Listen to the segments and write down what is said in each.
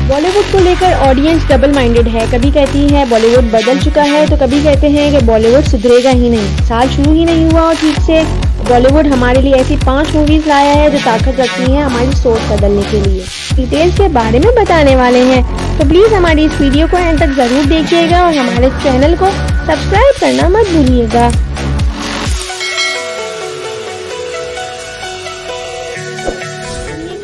बॉलीवुड को लेकर audience double minded है। कभी कहती है बॉलीवुड बदल चुका है तो कभी कहते हैं कि बॉलीवुड सुधरेगा ही नहीं। साल शुरू ही नहीं हुआ और ठीक से बॉलीवुड हमारे लिए ऐसी 5 मूवीज लाया है जो ताकत रखती हैं हमारी सोच बदलने के लिए। डिटेल्स के बारे में बताने वाले हैं, तो प्लीज हमारी इस वीडियो को एंड तक जरूर देखिएगा और हमारे चैनल को सब्सक्राइब करना मत भूलिएगा।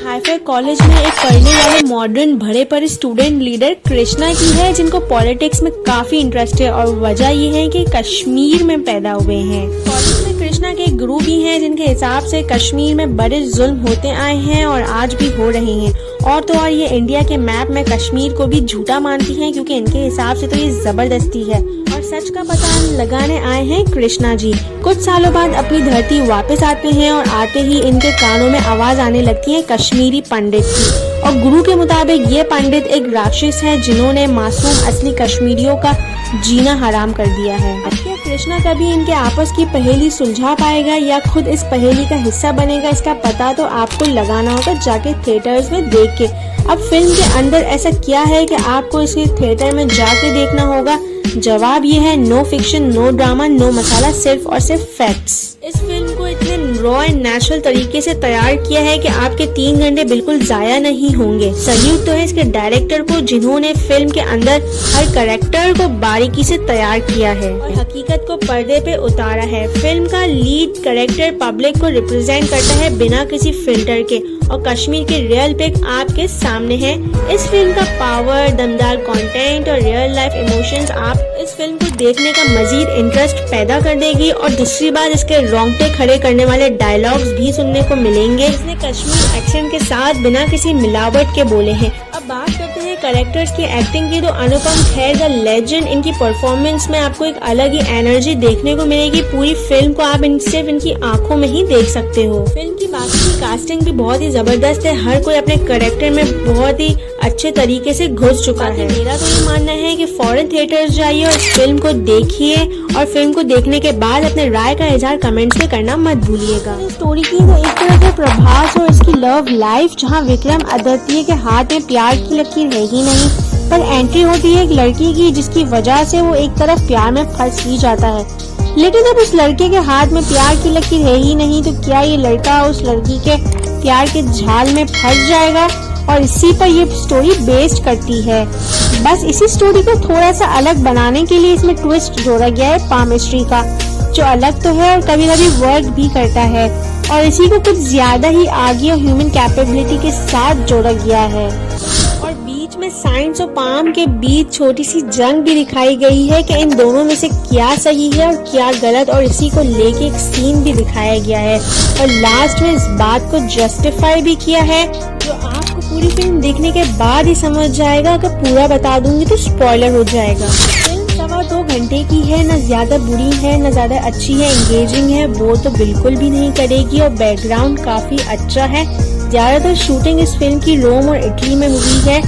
हाईफाई कॉलेज में एक पढ़ने वाले मॉडर्न भरे पर स्टूडेंट लीडर कृष्णा की है, जिनको पॉलिटिक्स में काफी इंटरेस्ट है और वजह ये है कि कश्मीर में पैदा हुए हैं। कॉलेज में कृष्णा के गुरु भी हैं जिनके हिसाब से कश्मीर में बड़े जुल्म होते आए हैं और आज भी हो रहे हैं। और तो और ये इंडिया के मैप में कश्मीर को भी झूठा मानती हैं, क्योंकि इनके हिसाब से तो ये जबरदस्ती है। और सच का पता लगाने आए हैं कृष्णा जी। कुछ सालों बाद अपनी धरती वापस आते हैं और आते ही इनके कानों में आवाज आने लगती है कश्मीरी पंडित की। और गुरु के मुताबिक ये पंडित एक राक्षस है जिन्होंने मासूम असली कश्मीरियों का जीना हराम कर दिया है। क्या कृष्णा कभी इनके आपस की पहेली सुलझा पाएगा या खुद इस पहेली का हिस्सा बनेगा, इसका पता तो आपको लगाना होगा जाके थिएटर्स में देख के। अब फिल्म के अंदर ऐसा क्या है कि आपको इसे थिएटर में जाके देखना होगा? जवाब ये है no fiction, no drama, no masala, सिर्फ और सिर्फ फैक्ट्स। इस फिल्म को इतने रॉ एंड नेचुरल तरीके से तैयार किया है कि आपके 3 घंटे बिल्कुल जाया नहीं होंगे। सल्यूट तो है इसके डायरेक्टर को जिन्होंने फिल्म के अंदर हर कैरेक्टर को बारीकी से तैयार किया है और हकीकत को पर्दे पे उतारा है। फिल्म का लीड कैरेक्टर पब्लिक को रिप्रेजेंट करता है बिना किसी फिल्टर के, और कश्मीर के रियल पिक आपके सामने है। इस फिल्म का पावर, दमदार कंटेंट और रियल लाइफ इमोशंस आप इस फिल्म को देखने का मजीद इंटरेस्ट पैदा कर देगी। और दूसरी बात, इसके रोंगटे खड़े करने वाले डायलॉग्स भी सुनने को मिलेंगे। इसने कश्मीर एक्सेंट के साथ बिना किसी मिलावट के बोले हैं। अब बात करते हैं कैरेक्टर्स की एक्टिंग की, तो अनुपम खेर द लेजेंड, इनकी परफॉर्मेंस में आपको एक अलग ही एनर्जी देखने को मिलेगी। पूरी फिल्म को आप सिर्फ इनकी आंखों में ही देख सकते हो। फिल्म की बाकी की कास्टिंग भी बहुत ही जबरदस्त है। हर कोई अपने कैरेक्टर में बहुत ही अच्छे तरीके से घुस चुका है। मेरा तो ये मानना है कि फॉरेन थिएटर्स जाइए और इस फिल्म को देखिए और फिल्म को देखने के बाद अपने राय का इजहार कमेंट्स में करना मत भूलिएगा। स्टोरी की तो एक तरह से प्रभास और इसकी लव लाइफ, जहाँ विक्रम आदित्य के हाथ में प्यार की लकीर है ही नहीं, पर एंट्री होती है एक लड़की की जिसकी वजह से वो एक तरफ प्यार में फंस ही जाता है। लेकिन जब उस लड़के के हाथ में प्यार की लकीर है ही नहीं, तो क्या ये लड़का उस लड़की के प्यार के जाल में फंस जाएगा? और इसी पर ये स्टोरी बेस्ड करती है। बस इसी स्टोरी को थोड़ा सा अलग बनाने के लिए इसमें ट्विस्ट जोड़ा गया है पामिस्ट्री का, जो अलग तो है और कभी कभी वर्क भी करता है, और इसी को कुछ ज्यादा ही आगे और ह्यूमन कैपेबिलिटी के साथ जोड़ा गया है। और बीच में साइंस और पाम के बीच छोटी सी जंग भी दिखाई गई है कि इन दोनों में से क्या सही है और क्या गलत, और इसी को लेके एक सीन भी दिखाया गया है। और लास्ट में इस बात को जस्टिफाई भी किया है, जो आपको पूरी फिल्म देखने के बाद ही समझ जाएगा। कि पूरा बता दूंगी तो स्पॉइलर हो जाएगा। फिल्म 2.25 घंटे की है, न ज्यादा बुरी है न ज्यादा अच्छी है। एंगेजिंग है वो तो बिल्कुल भी नहीं करेगी, और बैकग्राउंड काफी अच्छा है। ज्यादातर शूटिंग इस फिल्म की रोम और इटली में हुई है।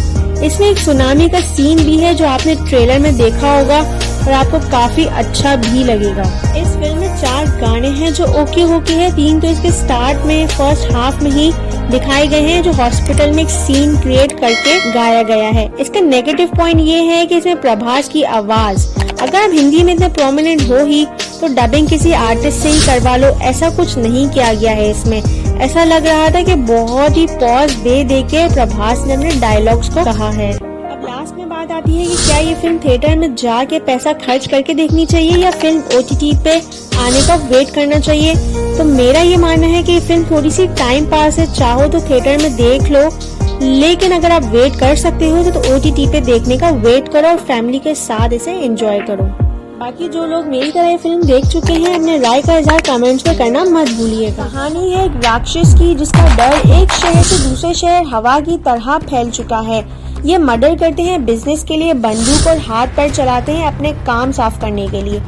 इसमें एक सुनामी का सीन भी है जो आपने ट्रेलर में देखा होगा और आपको काफी अच्छा भी लगेगा। इस फिल्म में 4 गाने हैं जो ओके है। 3 तो इसके स्टार्ट में फर्स्ट हाफ में ही दिखाए गए हैं, जो हॉस्पिटल में एक सीन क्रिएट करके गाया गया है। इसका नेगेटिव पॉइंट ये है कि इसमें प्रभास की आवाज, अगर आप हिंदी में इतने प्रोमिनेंट हो ही तो डबिंग किसी आर्टिस्ट से ही करवा लो, ऐसा कुछ नहीं किया गया है। इसमें ऐसा लग रहा था कि बहुत ही पॉज दे के प्रभास ने अपने डायलॉग्स को कहा है। अब लास्ट में बात आती है कि क्या ये फिल्म थिएटर में जाके पैसा खर्च करके देखनी चाहिए या फिल्म OTT पे आने का वेट करना चाहिए। तो मेरा ये मानना है कि ये फिल्म थोड़ी सी टाइम पास है, चाहो तो थिएटर में देख लो, लेकिन अगर आप वेट कर सकते हो तो OTT पे देखने का वेट करो और फैमिली के साथ इसे एंजॉय करो। बाकी जो लोग मेरी तरह ये फिल्म देख चुके हैं, अपने राय का इजहार कमेंट्स में करना मत भूलिएगा। कहानी है एक राक्षस की जिसका डर एक शहर से दूसरे शहर हवा की तरह फैल चुका है। ये मर्डर करते हैं बिजनेस के लिए, बंदूक और हाथ पैर चलाते हैं अपने काम साफ करने के लिए,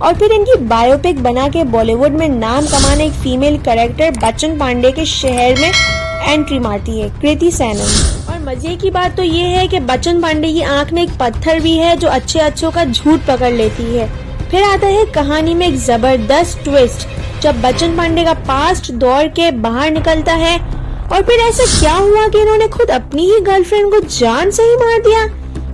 और फिर इनकी बायोपिक बना के बॉलीवुड में नाम कमाने एक फीमेल कैरेक्टर बच्चन पांडे के शहर में एंट्री मारती है, कृति सैनन। और मजे की बात तो ये है कि बच्चन पांडे की आंख में एक पत्थर भी है जो अच्छों का झूठ पकड़ लेती है। फिर आता है कहानी में एक जबरदस्त ट्विस्ट, जब बच्चन पांडे का पास्ट दौड़ के बाहर निकलता है और फिर ऐसा क्या हुआ कि इन्होंने खुद अपनी ही गर्लफ्रेंड को जान से ही मार दिया?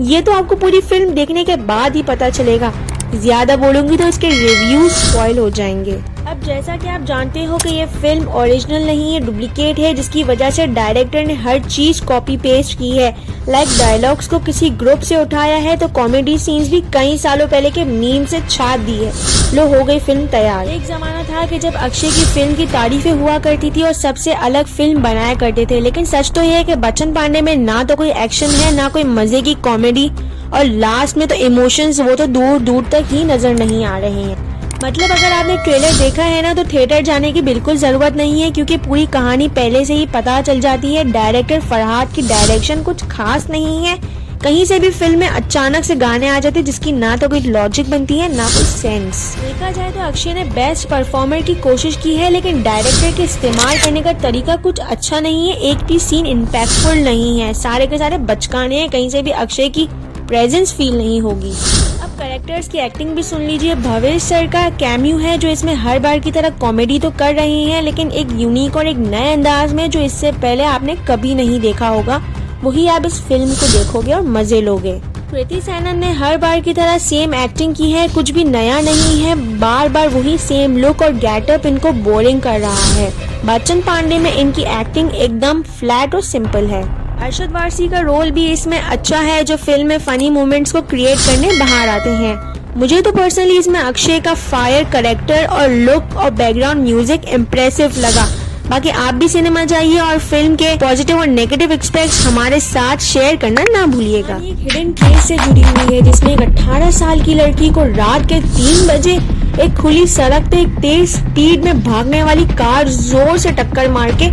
ये तो आपको पूरी फिल्म देखने के बाद ही पता चलेगा। ज्यादा बोलूंगी तो इसके रिव्यूज स्पॉइल हो जाएंगे। अब जैसा कि आप जानते हो कि ये फिल्म ओरिजिनल नहीं है, डुप्लीकेट है, जिसकी वजह से डायरेक्टर ने हर चीज कॉपी पेस्ट की है। लाइक डायलॉग्स को किसी ग्रुप से उठाया है तो कॉमेडी सीन्स भी कई सालों पहले के मीम से छाप दी है। लो हो गई फिल्म तैयार। एक जमाना था कि जब अक्षय की फिल्म की तारीफें हुआ करती थी और सबसे अलग फिल्म बनाया करते थे, लेकिन सच तो ये है कि बच्चन पांडे में ना तो कोई एक्शन है ना कोई मजे की कॉमेडी, और लास्ट में तो इमोशंस वो तो दूर दूर तक ही नजर नहीं आ रहे हैं। मतलब अगर आपने ट्रेलर देखा है ना तो थिएटर जाने की बिल्कुल जरूरत नहीं है, क्योंकि पूरी कहानी पहले से ही पता चल जाती है। डायरेक्टर फरहाद की डायरेक्शन कुछ खास नहीं है। कहीं से भी फिल्म में अचानक से गाने आ जाते जिसकी ना तो कोई लॉजिक बनती है ना कोई सेंस। देखा जाए तो अक्षय ने बेस्ट परफॉर्मर की कोशिश की है, लेकिन डायरेक्टर के इस्तेमाल करने का तरीका कुछ अच्छा नहीं है। एक भी सीन इम्पैक्टफुल नहीं है, सारे के सारे बचकाने हैं, कहीं से भी अक्षय की प्रेजेंस फील नहीं होगी। अब कैरेक्टर्स की एक्टिंग भी सुन लीजिए। भवेश सर का कैमियो है जो इसमें हर बार की तरह कॉमेडी तो कर रहे हैं, लेकिन एक यूनिक और एक नए अंदाज में जो इससे पहले आपने कभी नहीं देखा होगा, वही आप इस फिल्म को देखोगे और मजे लोगे। कृति सेनन ने हर बार की तरह सेम एक्टिंग की है, कुछ भी नया नहीं है। बार बार वही सेम लुक और गेटअप इनको बोरिंग कर रहा है। बच्चन पांडे में इनकी एक्टिंग एकदम फ्लैट और सिंपल है। अरशद वारसी का रोल भी इसमें अच्छा है, जो फिल्म में फनी मोमेंट्स को क्रिएट करने बाहर आते हैं। मुझे तो पर्सनली इसमें अक्षय का फायर कैरेक्टर और लुक और बैकग्राउंड म्यूजिक इम्प्रेसिव लगा। बाकी आप भी सिनेमा जाइए और फिल्म के पॉजिटिव और नेगेटिव एस्पेक्ट्स हमारे साथ शेयर करना ना भूलिएगा। एक हिडन केस से जुड़ी हुई है जिसमें एक 18 साल की लड़की को रात के 3 बजे एक खुली सड़क पे एक तेज स्पीड में भागने वाली कार जोर से टक्कर मार के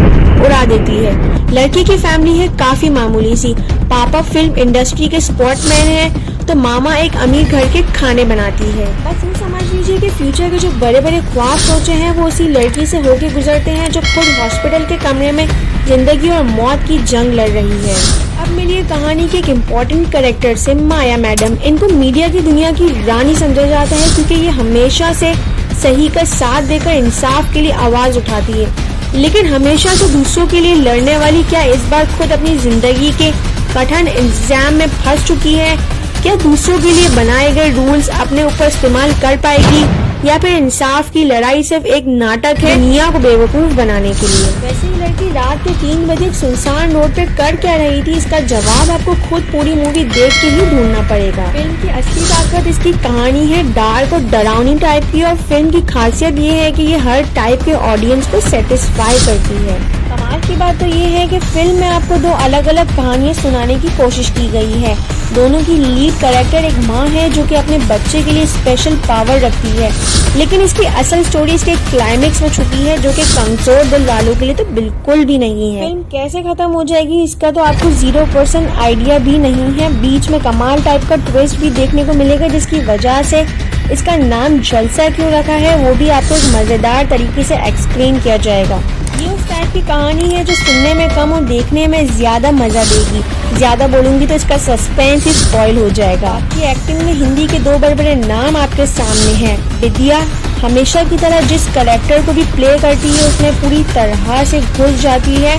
उड़ा देती है। लड़की की फैमिली है काफी मामूली सी। पापा फिल्म इंडस्ट्री के स्पोर्ट्समैन है तो मामा एक अमीर घर के खाने बनाती है। बस ये समझ लीजिए कि फ्यूचर के जो बड़े बड़े ख्वाब सोचे हैं वो उसी लड़की से होके गुजरते हैं जो खुद हॉस्पिटल के कमरे में जिंदगी और मौत की जंग लड़ रही है। अब मिलिए कहानी के एक इम्पोर्टेंट कैरेक्टर से, माया मैडम। इनको मीडिया की दुनिया की रानी समझा जाता है क्योंकि ये हमेशा से सही का साथ देकर इंसाफ के लिए आवाज उठाती है, लेकिन हमेशा से दूसरों के लिए लड़ने वाली क्या इस बार खुद अपनी जिंदगी के कठिन एग्जाम में फंस चुकी है? क्या दूसरों के लिए बनाए गए रूल्स अपने ऊपर इस्तेमाल कर पाएगी, या फिर इंसाफ की लड़ाई सिर्फ एक नाटक है दुनिया को बेवकूफ बनाने के लिए? वैसे ही लड़की रात के 3 बजे सुनसान रोड पे कर क्या रही थी, इसका जवाब आपको खुद पूरी मूवी देख के ही ढूंढना पड़ेगा। फिल्म की असली ताकत इसकी कहानी है, डार्क और डरावनी टाइप की, और फिल्म की खासियत ये है कि ये हर टाइप के ऑडियंस को सेटिस्फाई करती है। कमाल की बात तो ये है कि फिल्म में आपको 2 अलग अलग कहानियां सुनाने की कोशिश की गई है। दोनों की लीड कैरेक्टर एक माँ है जो कि अपने बच्चे के लिए स्पेशल पावर रखती है, लेकिन इसकी असल स्टोरी इसके क्लाइमेक्स में छुपी है जो कि कमजोर दिल वालों के लिए तो बिल्कुल भी नहीं है। फिल्म कैसे खत्म हो जाएगी इसका तो आपको 0% आइडिया भी नहीं है। बीच में कमाल टाइप का ट्विस्ट भी देखने को मिलेगा, जिसकी वजह से इसका नाम जलसा क्यों रखा है वो भी आपको एक मजेदार तरीके से एक्सप्लेन किया जाएगा। ये उस टाइप की कहानी है जो सुनने में कम और देखने में ज्यादा मजा देगी। ज्यादा बोलूंगी तो इसका सस्पेंस ही स्पॉइल हो जाएगा। आपकी एक्टिंग में हिंदी के 2 बड़े बड़े नाम आपके सामने हैं। विद्या हमेशा की तरह जिस कैरेक्टर को भी प्ले करती है उसमें पूरी तरह से घुस जाती है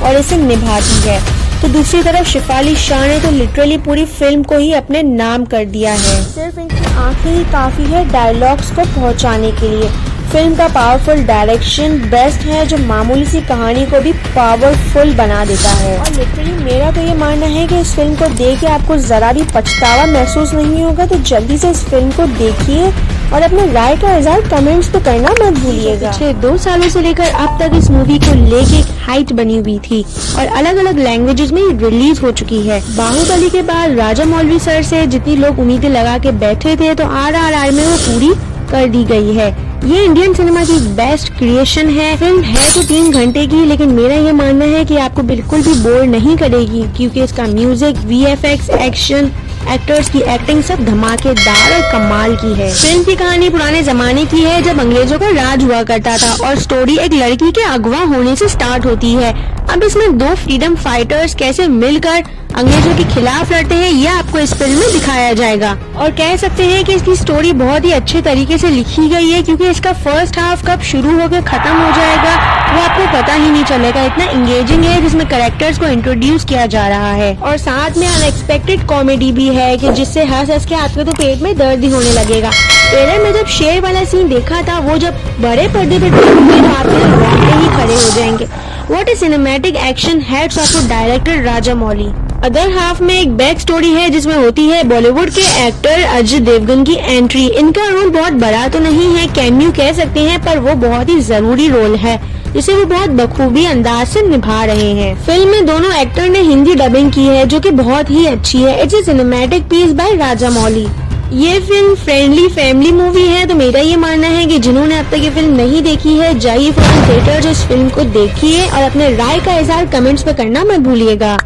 और इसे निभाती है, तो दूसरी तरफ शिफाली शाह ने तो लिटरली पूरी फिल्म को ही अपने नाम कर दिया है। सिर्फ इनकी आंखें ही काफी है डायलॉग्स को पहुंचाने के लिए। फिल्म का पावरफुल डायरेक्शन बेस्ट है जो मामूली सी कहानी को भी पावरफुल बना देता है। और लिटरली मेरा तो ये मानना है कि इस फिल्म को देख के आपको जरा भी पछतावा महसूस नहीं होगा, तो जल्दी से इस फिल्म को देखिए और अपने राय का इज़हार कमेंट्स तो करना मत भूलिएगा। पिछले 2 सालों से लेकर अब तक इस मूवी को लेके एक हाइट बनी हुई थी और अलग अलग लैंग्वेजेस में रिलीज हो चुकी है। बाहुबली के बाद राजा मौलवी सर से जितनी लोग उम्मीदें लगा के बैठे थे, तो RRR में वो पूरी कर दी गई है। ये इंडियन सिनेमा की बेस्ट क्रिएशन है। फिल्म है तो 3 घंटे की, लेकिन मेरा ये मानना है कि आपको बिल्कुल भी बोर नहीं करेगी, क्योंकि इसका म्यूजिक, VFX, एक्शन, एक्टर्स की एक्टिंग सब धमाकेदार और कमाल की है। फिल्म की कहानी पुराने जमाने की है जब अंग्रेजों का राज हुआ करता था और स्टोरी एक लड़की के अगवा होने से स्टार्ट होती है। अब इसमें दो फ्रीडम फाइटर्स कैसे मिलकर अंग्रेजों के खिलाफ लड़ते हैं, यह आपको इस फिल्म में दिखाया जाएगा। और कह सकते हैं कि इसकी स्टोरी बहुत ही अच्छे तरीके से लिखी गई है, क्योंकि इसका फर्स्ट हाफ कब शुरू होकर खत्म हो जाएगा वो आपको पता ही नहीं चलेगा। इतना इंगेजिंग है जिसमें कैरेक्टर्स को इंट्रोड्यूस किया जा रहा है और साथ में अनएक्सपेक्टेड कॉमेडी भी है कि जिससे हंस हंस के आपके तो पेट में दर्द ही होने लगेगा। ट्रेलर में जब शेर वाला सीन देखा था, वो जब बड़े पर्दे पे देखोगे तो आपके रोंगटे ही खड़े हो जाएंगे। What a cinematic action, hats off to director Rajamouli. Other half में एक बैक स्टोरी है जिसमें होती है बॉलीवुड के एक्टर अजय देवगन की एंट्री। इनका रोल बहुत बड़ा तो नहीं है, कैमियो कह सकते हैं, पर वो बहुत ही जरूरी रोल है जिसे वो बहुत बखूबी अंदाज से निभा रहे हैं। फिल्म में दोनों एक्टर ने हिंदी डबिंग की है जो कि बहुत ही अच्छी है। It's a cinematic piece by Rajamouli. ये फिल्म फ्रेंडली फैमिली मूवी है, तो मेरा ये मानना है कि जिन्होंने अब तक ये फिल्म नहीं देखी है, जाइए फौरन थिएटर इस फिल्म को देखिए और अपने राय का इजहार कमेंट्स में करना मत भूलिएगा।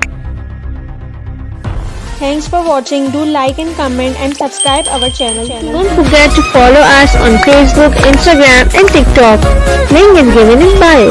Thanks for watching. Do like and comment and subscribe our channel. Don't forget to follow us on Facebook, Instagram and TikTok. Link is given in bio.